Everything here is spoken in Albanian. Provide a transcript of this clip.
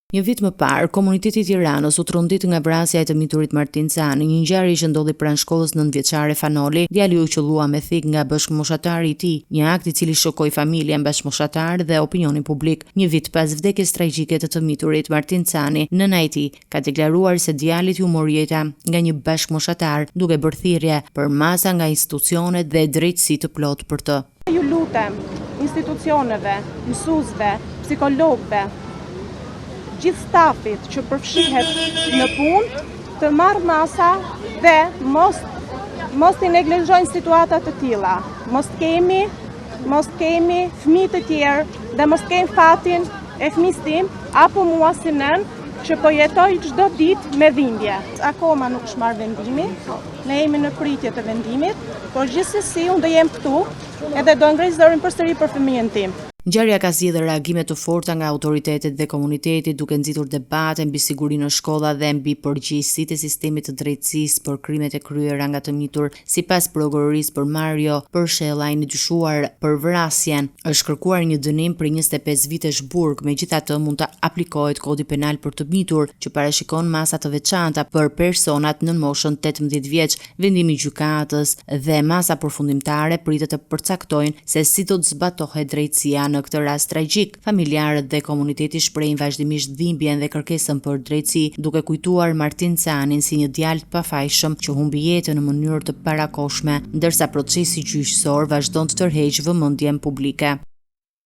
Një vit më parë, komuniteti i Tiranës u trondit nga vrasja e të miturit Martin Cani, një ngjarje që ndodhi pranë shkollës 9-vjeçare Fanoli. Djali u qellua me thik nga bashkëmoshatari i tij, një akt i cili shokoi familjen, bashkëmoshatar dhe opinionin publik. Një vit pas vdekjes tragjike të miturit Martin Cani, nëna e tij ka deklaruar se djalit ju mori jeta nga një bashkëmoshatar, duke bërë thirrje për masa nga institucionet dhe drejtësi të plotë për të. Ju lutem institucioneve, mësuesve, psikologëve, gjithë stafit që përfshihet në punë të marrë masa dhe mos i neglizhojnë situatat të tilla. Mos kemi fëmijë të tjerë dhe mos kemi fatin e fëmijës tim apo mua si nën që po jetoj çdo ditë me dhimbje. Akoma nuk është marrë vendimi, ne jemi në pritje të vendimit, por gjithsesi unë do jem këtu edhe do ngrej zërin përsëri për fëmijën tim. Ngjarja ka zgjedhur reagime të forta nga autoritetet dhe komuniteti, duke nxitur debate mbi sigurinë në shkolla dhe mbi përgjegjësitë e sistemit të drejtësisë për krimet e kryera nga të mitur. Sipas prokurorisë për Mario Përshella, i dyshuar për vrasjen, është kërkuar një dënim për 25 vitesh burg. Megjithatë, mund të aplikohet kodi penal për të mitur, që parashikon masa të veçanta për personat nën moshën 18 vjeç. Vendimi i gjykatës dhe masa përfundimtare pritet të përcaktojnë se si do të zbatohet drejtësia në këtë rast tragjik. Familjarët dhe komuniteti shprehin vazhdimisht dhimbjen dhe kërkesën për drejtësi, duke kujtuar Martin Canin si një djalë të pafajshëm që humbi jetën në mënyrë të parakoshme, ndërsa procesi gjyqësor vazhdon të tërheqë vëmendjen publike.